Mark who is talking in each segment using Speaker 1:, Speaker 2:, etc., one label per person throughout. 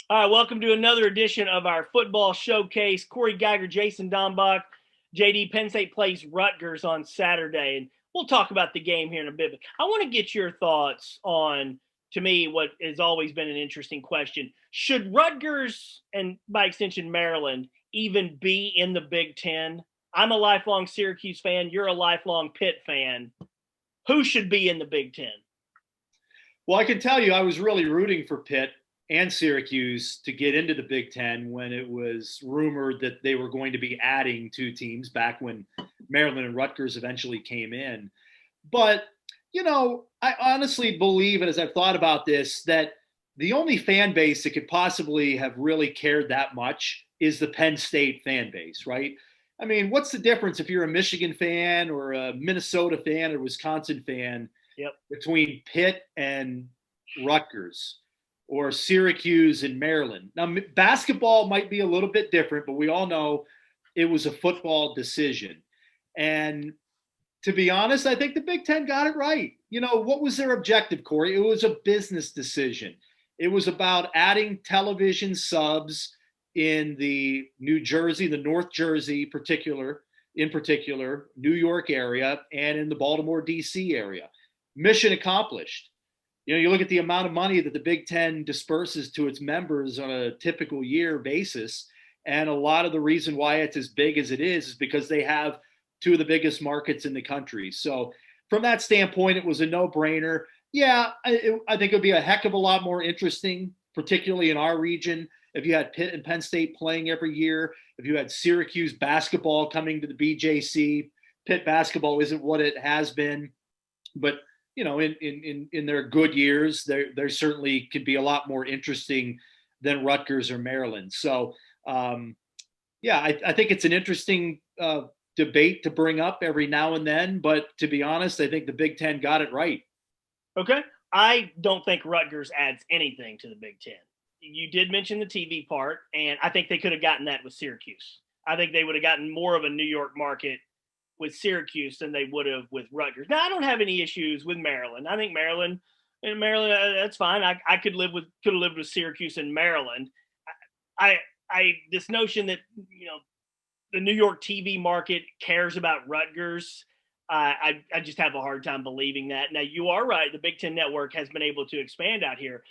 Speaker 1: All right, welcome to another edition of our football showcase. Cory Geiger, Jason Dambach, JD. Penn State plays Rutgers on Saturday, and we'll talk about the game here in a bit. But I want to get your thoughts on, to me, what has always been an interesting question. Should Rutgers, and by extension Maryland, even be in the Big Ten? I'm a lifelong Syracuse fan. You're a lifelong Pitt fan. Who should be in the Big Ten?
Speaker 2: Well, I can tell you I was really rooting for Pitt and Syracuse to get into the Big Ten when it was rumored that they were going to be adding two teams back when Maryland and Rutgers eventually came in. But, I honestly believe, and as I've thought about this, that the only fan base that could possibly have really cared that much is the Penn State fan base, right? I mean, what's the difference if you're a Michigan fan or a Minnesota fan or Wisconsin fan
Speaker 1: Yep.
Speaker 2: between Pitt and Rutgers or Syracuse and Maryland? Now, basketball might be a little bit different, but we all know it was a football decision. And to be honest, I think the Big Ten got it right. What was their objective, Cory? It was a business decision. It was about adding television subs in the New Jersey, the North Jersey in particular, New York area, and in the Baltimore, D.C. area. Mission accomplished. You look at the amount of money that the Big Ten disperses to its members on a typical year basis, and a lot of the reason why it's as big as it is because they have two of the biggest markets in the country. So from that standpoint, it was a no-brainer. Yeah, I think it would be a heck of a lot more interesting, particularly in our region, if you had Pitt and Penn State playing every year, if you had Syracuse basketball coming to the BJC. Pitt basketball isn't what it has been, but in their good years, there certainly could be a lot more interesting than Rutgers or Maryland. So, I think it's an interesting debate to bring up every now and then. But to be honest, I think the Big Ten got it right.
Speaker 1: Okay. I don't think Rutgers adds anything to the Big Ten. You did mention the TV part, and I think they could have gotten that with Syracuse. I think they would have gotten more of a New York market with Syracuse than they would have with Rutgers. Now, I don't have any issues with Maryland. I think Maryland, that's fine. I could have lived with Syracuse and Maryland. This notion that the New York TV market cares about Rutgers. I just have a hard time believing that. Now, you are right. The Big Ten Network has been able to expand out here,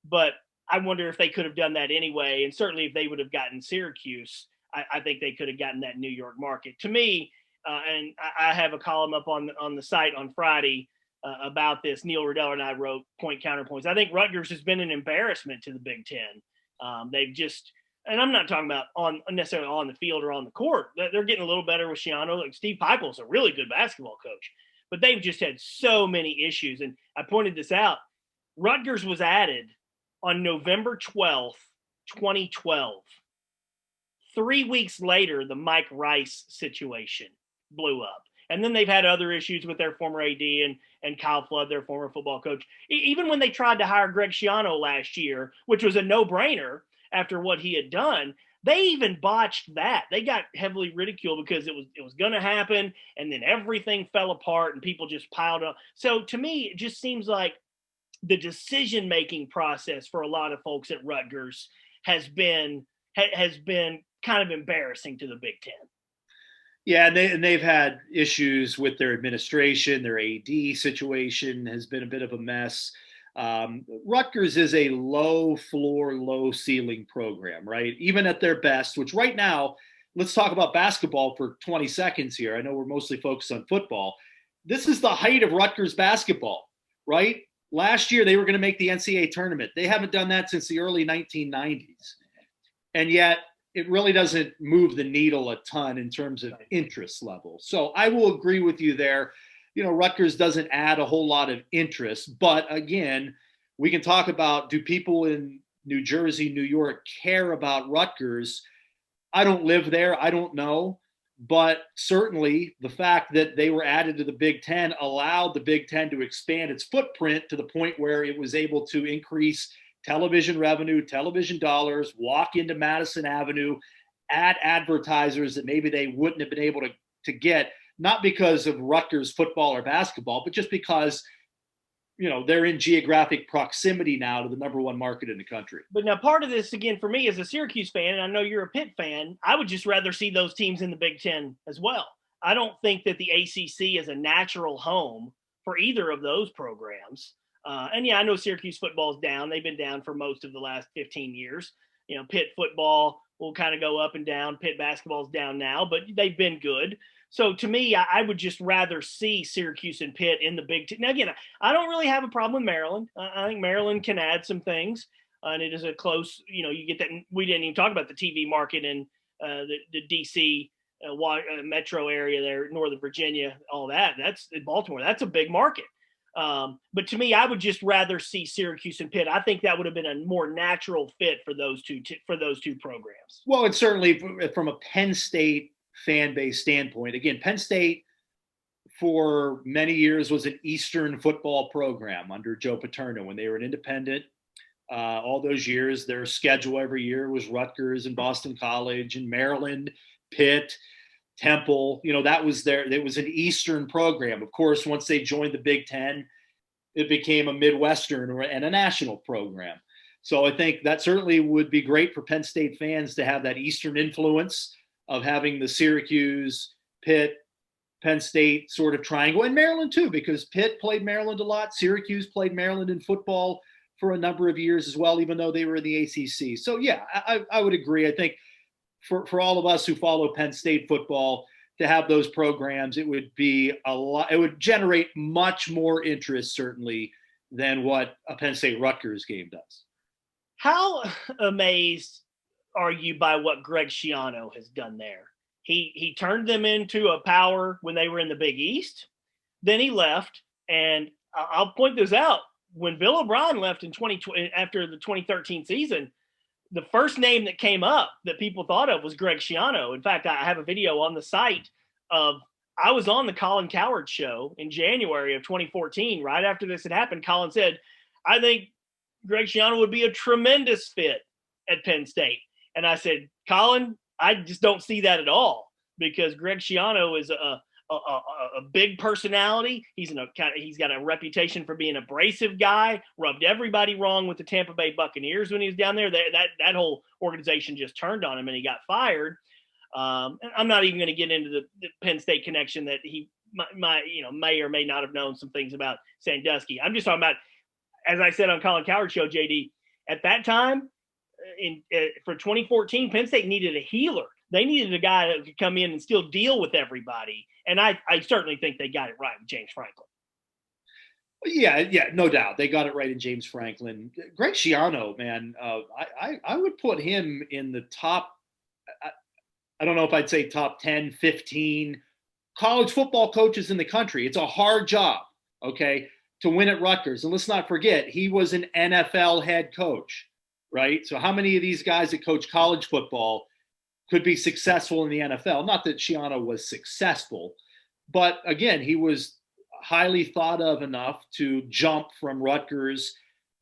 Speaker 1: but I wonder if they could have done that anyway. And certainly if they would have gotten Syracuse, I think they could have gotten that New York market. To me, and I have a column up on the site on Friday about this. Neil Riddell and I wrote point counterpoints. I think Rutgers has been an embarrassment to the Big Ten. They've just, and I'm not talking about necessarily on the field or on the court. They're getting a little better with Schiano. Like Steve Peipl's a really good basketball coach, but they've just had so many issues. And I pointed this out. Rutgers was added on November 12th, 2012. 3 weeks later, the Mike Rice situation blew up. And then they've had other issues with their former AD and Kyle Flood, their former football coach. Even when they tried to hire Greg Schiano last year, which was a no-brainer after what he had done, they even botched that. They got heavily ridiculed because it was going to happen, and then everything fell apart and people just piled up. So to me, it just seems like the decision-making process for a lot of folks at Rutgers has been kind of embarrassing to the Big Ten.
Speaker 2: Yeah, and they've had issues with their administration. Their AD situation has been a bit of a mess. Rutgers is a low floor, low ceiling program, right? Even at their best, which right now, let's talk about basketball for 20 seconds here. I know we're mostly focused on football. This is the height of Rutgers basketball, right? Last year, they were going to make the NCAA tournament. They haven't done that since the early 1990s. And yet, it really doesn't move the needle a ton in terms of interest level. So I will agree with you there. Rutgers doesn't add a whole lot of interest. But again, we can talk about, do people in New Jersey, New York care about Rutgers? I don't live there. I don't know. But certainly the fact that they were added to the Big Ten allowed the Big Ten to expand its footprint to the point where it was able to increase television revenue, television dollars, walk into Madison Avenue, add advertisers that maybe they wouldn't have been able to, get, not because of Rutgers football or basketball, but just because they're in geographic proximity now to the number one market in the country.
Speaker 1: But now part of this, again, for me as a Syracuse fan, and I know you're a Pitt fan, I would just rather see those teams in the Big Ten as well. I don't think that the ACC is a natural home for either of those programs. And yeah, I know Syracuse football is down. They've been down for most of the last 15 years. Pitt football will kind of go up and down. Pitt basketball is down now, but they've been good. So to me, I would just rather see Syracuse and Pitt in the Big Ten. Now, again, I don't really have a problem with Maryland. I think Maryland can add some things, and it is a close, you get that. We didn't even talk about the TV market in the D.C. Metro area there, Northern Virginia, all that. That's in Baltimore. That's a big market. But to me, I would just rather see Syracuse and Pitt. I think that would have been a more natural fit for those two programs.
Speaker 2: Well, it's certainly from a Penn State fan base standpoint. Again, Penn State for many years was an Eastern football program under Joe Paterno when they were an independent. All those years, their schedule every year was Rutgers and Boston College and Maryland, Pitt, Temple. That was it was an Eastern program. Of course, once they joined the Big Ten, it became a Midwestern and a national program. So I think that certainly would be great for Penn State fans to have that Eastern influence of having the Syracuse, Pitt, Penn State sort of triangle, and Maryland too, because Pitt played Maryland a lot. Syracuse played Maryland in football for a number of years as well, even though they were in the ACC. So yeah, I would agree. I think for all of us who follow Penn State football, to have those programs, it would be a lot. It would generate much more interest, certainly, than what a Penn State Rutgers game does.
Speaker 1: How amazed are you by what Greg Schiano has done there? He turned them into a power when they were in the Big East. Then he left, and I'll point this out. When Bill O'Brien left in 2020 after the 2013 season, the first name that came up that people thought of was Greg Schiano. In fact, I have a video on the site of I was on the Colin Cowherd show in January of 2014. Right after this had happened, Colin said, I think Greg Schiano would be a tremendous fit at Penn State. And I said, Colin, I just don't see that at all, because Greg Schiano is a big personality. He's got a reputation for being an abrasive guy, rubbed everybody wrong with the Tampa Bay Buccaneers when he was down there. That whole organization just turned on him and he got fired. And I'm not even going to get into the Penn State connection that he may or may not have known some things about Sandusky. I'm just talking about, as I said on Colin Cowherd's show, JD, at that time for 2014, Penn State needed a healer. They needed a guy that could come in and still deal with everybody. And I certainly think they got it right with James Franklin.
Speaker 2: Yeah, no doubt. They got it right in James Franklin. Greg Schiano, man, I would put him in the top, I don't know if I'd say top 10, 15 college football coaches in the country. It's a hard job, okay, to win at Rutgers. And let's not forget, he was an NFL head coach, right? So how many of these guys that coach college football could be successful in the NFL? Not that Schiano was successful, but again, he was highly thought of enough to jump from Rutgers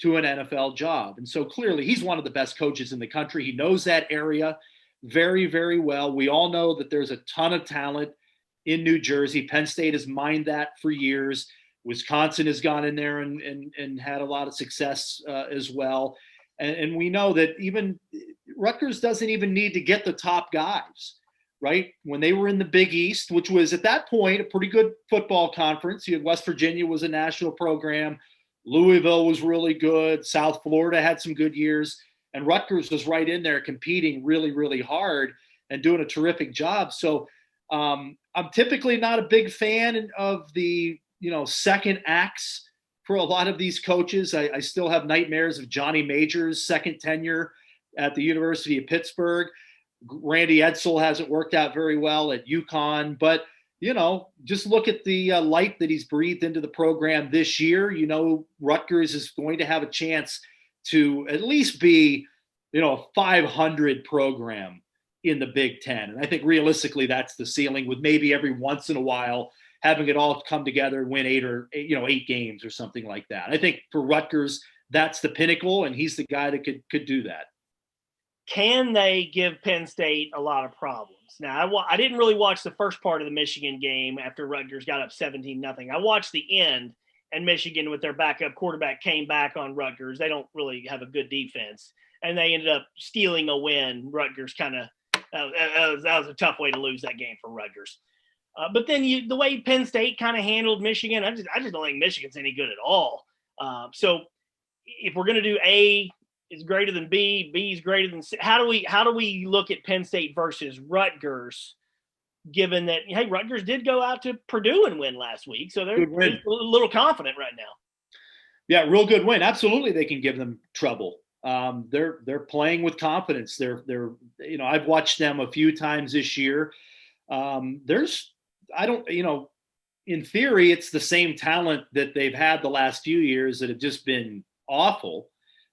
Speaker 2: to an NFL job. And so clearly he's one of the best coaches in the country. He knows that area very, very well. We all know that there's a ton of talent in New Jersey. Penn State has mined that for years. Wisconsin has gone in there and had a lot of success as well. And we know that even Rutgers doesn't even need to get the top guys, right? When they were in the Big East, which was at that point a pretty good football conference. You had West Virginia was a national program. Louisville was really good. South Florida had some good years. And Rutgers was right in there competing really, really hard and doing a terrific job. So I'm typically not a big fan of the, second acts for a lot of these coaches. I still have nightmares of Johnny Majors' second tenure at the University of Pittsburgh. Randy Edsall hasn't worked out very well at UConn, but just look at the light that he's breathed into the program this year. Rutgers is going to have a chance to at least be, a 500 program in the Big Ten. And I think realistically that's the ceiling, with maybe every once in a while having it all come together and win 8 games or something like that. I think for Rutgers, that's the pinnacle, and he's the guy that could do that.
Speaker 1: Can they give Penn State a lot of problems? Now, I didn't really watch the first part of the Michigan game after Rutgers got up 17-0. I watched the end, and Michigan with their backup quarterback came back on Rutgers. They don't really have a good defense, and they ended up stealing a win. Rutgers kind of that was a tough way to lose that game for Rutgers. But then the way Penn State kind of handled Michigan, I just don't think Michigan's any good at all. So if we're going to do A is greater than B, B is greater than C, how do we look at Penn State versus Rutgers, given that, hey, Rutgers did go out to Purdue and win last week, so they're a little confident right now.
Speaker 2: Yeah, real good win. Absolutely, they can give them trouble. They're playing with confidence. They're I've watched them a few times this year. In theory, it's the same talent that they've had the last few years that have just been awful.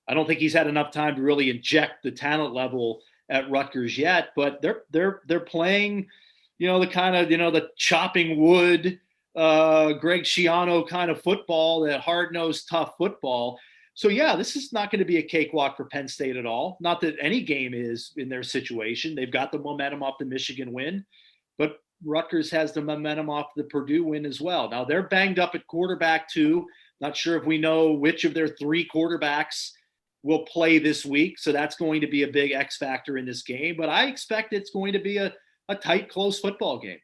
Speaker 2: I don't think he's had enough time to really inject the talent level at Rutgers yet, but they're playing, the kind of, the chopping wood, Greg Schiano kind of football, that hard-nosed, tough football. So, yeah, this is not going to be a cakewalk for Penn State at all. Not that any game is in their situation. They've got the momentum off the Michigan win, but Rutgers has the momentum off the Purdue win as well. Now, they're banged up at quarterback, too. Not sure if we know which of their three quarterbacks will play this week, so that's going to be a big X factor in this game. But I expect it's going to be a tight, close football game.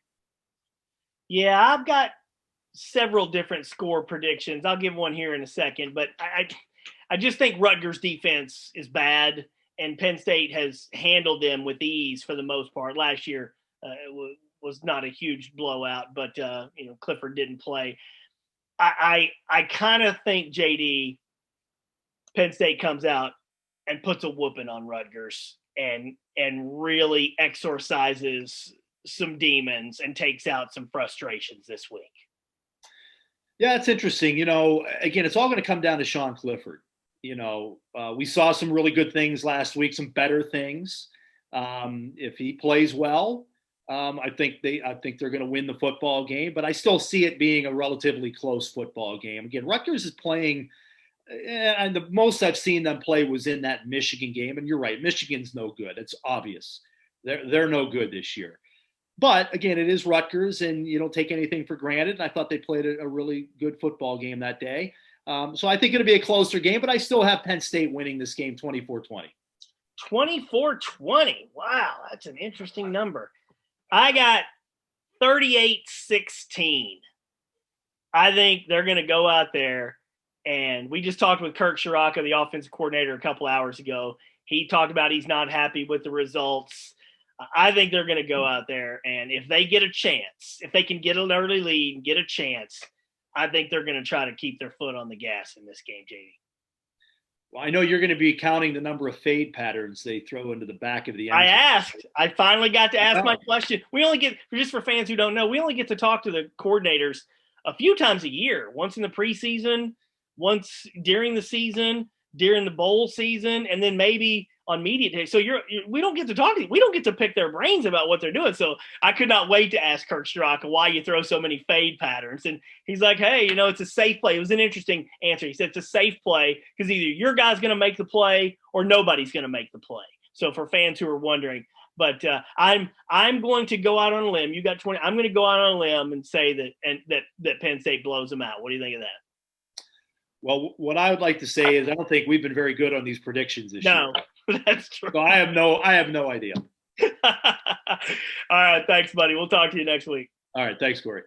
Speaker 1: Yeah, I've got several different score predictions. I'll give one here in a second, but I just think Rutgers' defense is bad, and Penn State has handled them with ease for the most part. Last year it was not a huge blowout, but Clifford didn't play. I kind of think, JD, Penn State comes out and puts a whooping on Rutgers and really exorcises some demons and takes out some frustrations this week.
Speaker 2: Yeah, it's interesting. Again, it's all going to come down to Sean Clifford. We saw some really good things last week, some better things. If he plays well, I think they're going to win the football game, but I still see it being a relatively close football game. Again, Rutgers is playing, and the most I've seen them play was in that Michigan game. And you're right, Michigan's no good. It's obvious. They're no good this year. But again, it is Rutgers, and you don't take anything for granted. And I thought they played a really good football game that day. So I think it'll be a closer game, but I still have Penn State winning this game 24-20.
Speaker 1: 24-20. Wow, that's an interesting number. I got 38-16. I think they're going to go out there, and we just talked with Kirk Shiraka, the offensive coordinator, a couple hours ago. He talked about he's not happy with the results. I think they're going to go out there, and if they get a chance, if they can get an early lead and get a chance, I think they're going to try to keep their foot on the gas in this game, JD.
Speaker 2: Well, I know you're going to be counting the number of fade patterns they throw into the back of the end.
Speaker 1: I asked. I finally got to ask my question. We only get, just for fans who don't know, we only get to talk to the coordinators a few times a year, once in the preseason, once during the season, during the bowl season, and then maybe on media day. So we don't get to talk to you. We don't get to pick their brains about what they're doing. So I could not wait to ask Kirk Straka why you throw so many fade patterns. And he's like, hey, it's a safe play. It was an interesting answer. He said it's a safe play because either your guy's going to make the play or nobody's going to make the play. So for fans who are wondering, but I'm going to go out on a limb. You got 20. I'm going to go out on a limb and say that Penn State blows them out. What do you think of that?
Speaker 2: Well, what I would like to say is I don't think we've been very good on these predictions this year.
Speaker 1: No, that's true.
Speaker 2: So I have no idea.
Speaker 1: All right. Thanks, buddy. We'll talk to you next week.
Speaker 2: All right. Thanks, Cory.